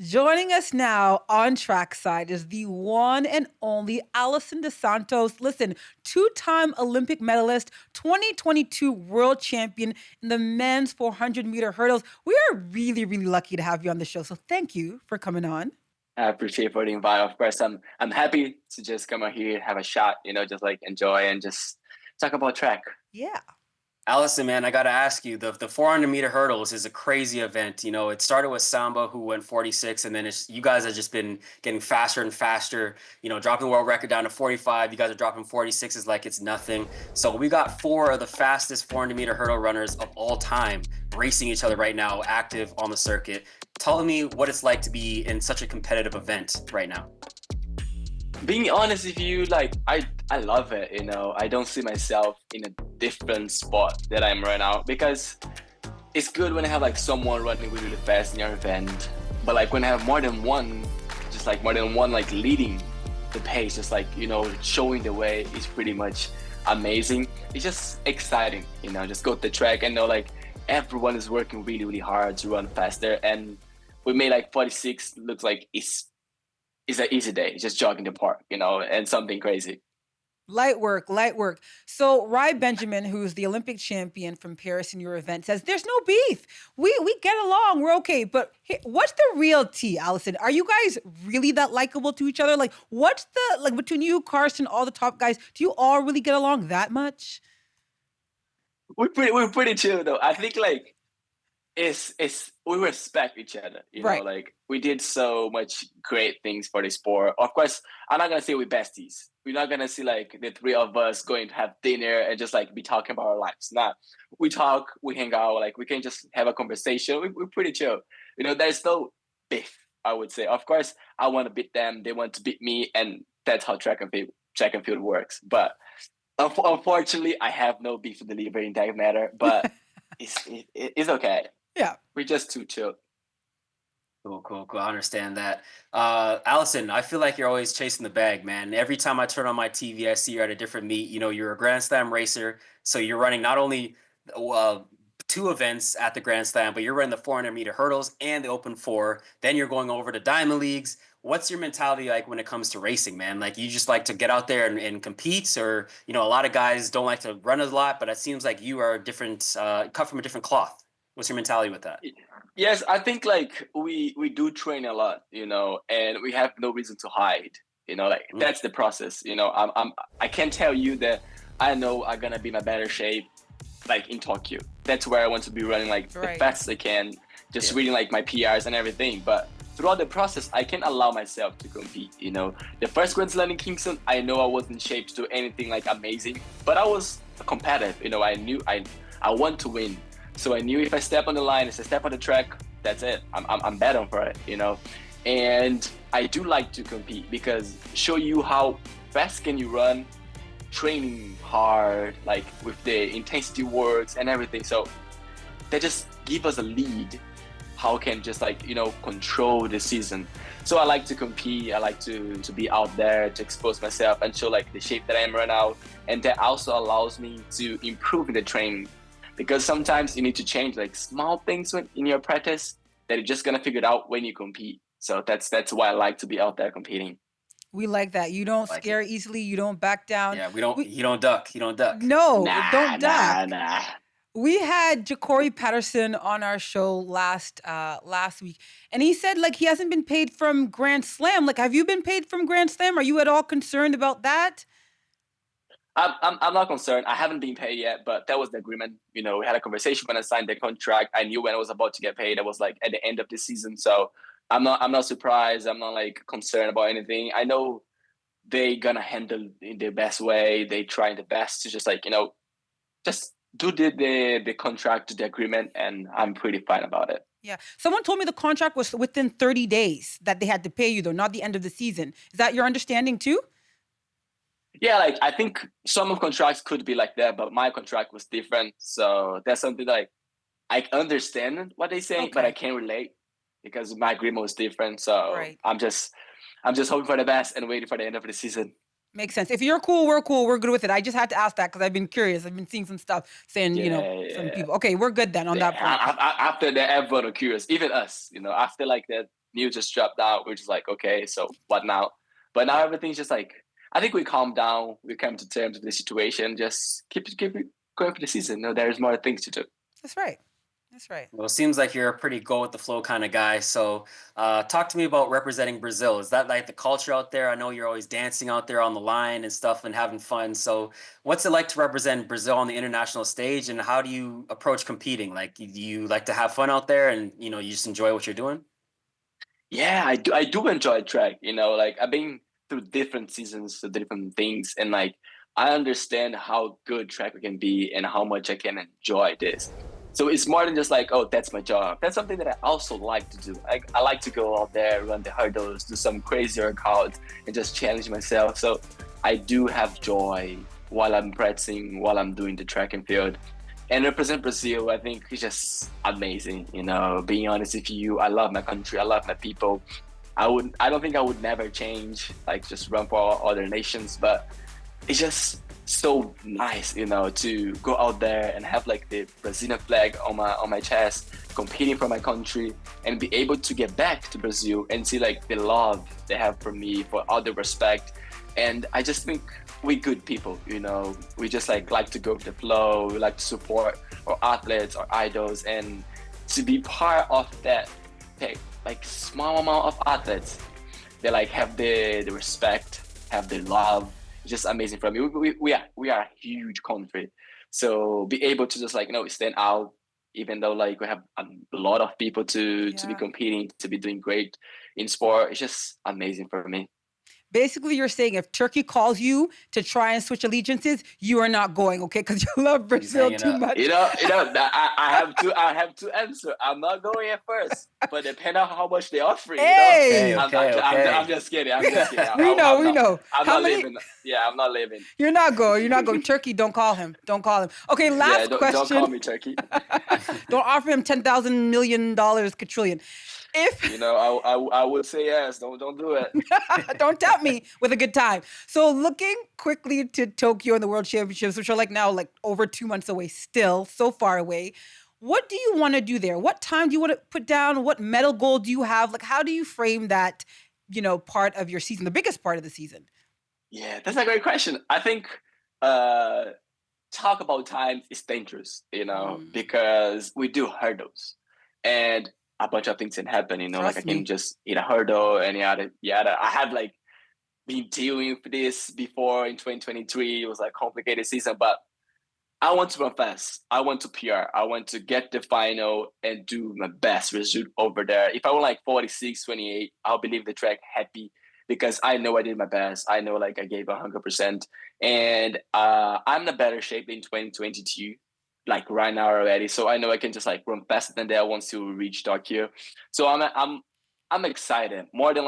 Joining us now on trackside is the one and only Alison dos Santos. Listen, two-time Olympic medalist, 2022 world champion in the men's 400-meter hurdles. We are really, really lucky to have you on the show. So thank you for coming on. I appreciate for the invite. Of course, I'm happy to just come out here, have a shot, just like enjoy and just talk about track. Yeah. Alison, man, I got to ask you, the 400-meter hurdles is a crazy event. It started with Samba, who went 46, and then you guys have just been getting faster and faster, dropping the world record down to 45. You guys are dropping 46s like it's nothing. So we got four of the fastest 400-meter hurdle runners of all time racing each other right now, active on the circuit. Tell me what it's like to be in such a competitive event right now. Being honest with you, I love it, I don't see myself in a different spot that I'm right now, because it's good when I have someone running really fast in your event, but when I have more than one leading the pace, just showing the way is pretty much amazing. It's just exciting, just go to the track and know everyone is working really, really hard to run faster, and we made 46 looks like it's an easy day, just jogging the park, and something crazy. Light work, light work. So Rai Benjamin, who's the Olympic champion from Paris in your event, says there's no beef. We get along. We're okay. But what's the real tea, Alison? Are you guys really that likable to each other? What's the between you, Carson, all the top guys? Do you all really get along that much? We're pretty chill though. I think it's we respect each other, Right. We did so much great things for the sport. Of course, I'm not gonna say we're besties. We're not gonna see the three of us going to have dinner and just be talking about our lives. Nah, we talk, we hang out, we can just have a conversation. We're pretty chill. There's no beef, I would say. Of course, I want to beat them, they want to beat me, and that's how track and field works. But unfortunately, I have no beef to deliver in that matter. But it's okay. Yeah. We're just too chill. Cool. I understand that. Alison, I feel like you're always chasing the bag, man. Every time I turn on my TV, I see you're at a different meet. You're a Grand Slam racer, so you're running not only two events at the Grand Slam, but you're running the 400-meter hurdles and the Open Four. Then you're going over to Diamond Leagues. What's your mentality like when it comes to racing, man? You just like to get out there and compete, or a lot of guys don't like to run a lot, but it seems like you are different, cut from a different cloth. What's your mentality with that? Yes, I think we do train a lot, and we have no reason to hide, that's the process, I can't tell you that I know I'm gonna be in a better shape in Tokyo. That's where I want to be running Right. the fastest I can, just reading my PRs and everything. But throughout the process, I can allow myself to compete. The first Grand Slam in Kingston, I know I wasn't in shape to do anything amazing, but I was competitive. I knew I want to win. So I knew if I step on the line, if I step on the track, that's it. I'm betting for it, And I do like to compete because show you how fast can you run, training hard, with the intensity works and everything. So they just give us a lead. How can just control the season. So I like to compete. I like to be out there, to expose myself and show the shape that I am right now. And that also allows me to improve in the training. Because sometimes you need to change small things in your practice that you're just gonna figure it out when you compete. So that's why I like to be out there competing. We like that. You don't scare easily. You don't back down. Yeah, you don't duck. You don't duck. No, Nah, don't duck. nah. We had Ja'Cory Patterson on our show last week, and he said he hasn't been paid from Grand Slam. Have you been paid from Grand Slam? Are you at all concerned about that? I'm not concerned. I haven't been paid yet, but that was the agreement. We had a conversation when I signed the contract. I knew when I was about to get paid. I was at the end of the season, so I'm not surprised. I'm not concerned about anything. I know they gonna handle in the best way. They trying the best to just just do the contract, the agreement, and I'm pretty fine about it. Yeah. Someone told me the contract was within 30 days that they had to pay you, though, not the end of the season. Is that your understanding too? Yeah, I think some of contracts could be like that, but my contract was different. So that's something I understand what they say, but I can't relate because my agreement was different. So Right. I'm just hoping for the best and waiting for the end of the season. Makes sense. If you're cool, we're cool. We're good with it. I just had to ask that because I've been curious. I've been seeing some stuff saying, some people. Okay, we're good then on that point. After that, everyone are curious, even us. After that news just dropped out. We're just like, okay, so what now? But now everything's just like, I think we calmed down. We came to terms with the situation. Just keep it going for the season. No, there's more things to do. That's right. That's right. Well, it seems like you're a pretty go with the flow kind of guy. So, talk to me about representing Brazil. Is that like the culture out there? I know you're always dancing out there on the line and stuff and having fun. So, what's it like to represent Brazil on the international stage, and how do you approach competing? Like, do you like to have fun out there, and you just enjoy what you're doing? Yeah, I do. I do enjoy track. Like I've been through different seasons, to different things, and like I understand how good track can be and how much I can enjoy this. So it's more than just like, oh, that's my job. That's something that I also like to do. I like to go out there, run the hurdles, do some crazy workouts, and just challenge myself. So I do have joy while I'm practicing, while I'm doing the track and field. And represent Brazil, I think it's just amazing. Being honest with you, I love my country. I love my people. I don't think I would never change, like just run for other nations, but it's just so nice, to go out there and have like the Brazilian flag on my chest, competing for my country, and be able to get back to Brazil and see like the love they have for me, for all the respect. And I just think we good people, we just like to go with the flow. We like to support our athletes, our idols, and to be part of that like small amount of athletes they like have the respect, have the love. It's just amazing for me. We are a huge country, so be able to just stand out, even though like we have a lot of people to be competing, to be doing great in sport. It's just amazing for me. Basically, you're saying if Turkey calls you to try and switch allegiances, you are not going, okay? Because you love Brazil too much. I have to answer. I'm not going at first, but depending on how much they offer, Hey! I'm just kidding. I'm just kidding. We know. I'm not leaving. Yeah, I'm not leaving. You're not going. Turkey, don't call him. Okay, last question. Don't call me Turkey. Don't offer him $10,000 million quadrillion. I would say yes. Don't do it. Don't tempt me with a good time. So looking quickly to Tokyo and the World Championships, which are now over 2 months away, still so far away. What do you want to do there? What time do you want to put down? What medal goal do you have? Like, how do you frame that, part of your season, the biggest part of the season? Yeah, that's a great question. I think talk about times is dangerous, because we do hurdles, and a bunch of things can happen, Trust I me. can just hit a hurdle and yada. I have been dealing with this before in 2023. It was a complicated season, but I want to run fast. I want to PR. I want to get the final and do my best result over there. If I won 46, 28, I'll believe the track happy, because I know I did my best. I know I gave 100%. And I'm in a better shape in 2022, right now already. So I know I can just run faster than that once to reach Tokyo. So I'm excited more than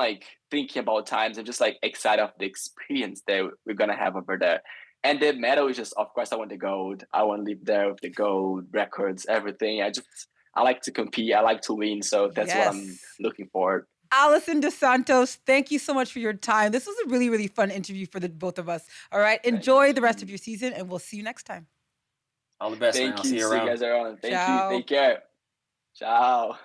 thinking about times. I'm just excited of the experience that we're gonna have over there. And the medal is just, of course, I want the gold. I want to live there with the gold records, everything. I like to compete. I like to win. So that's what I'm looking for. Alison dos Santos, thank you so much for your time. This was a really, really fun interview for the both of us. All right. Enjoy the rest of your season, and we'll see you next time. All the best, man. I'll see you around. See you guys around. Thank Ciao. you. Take care. Ciao.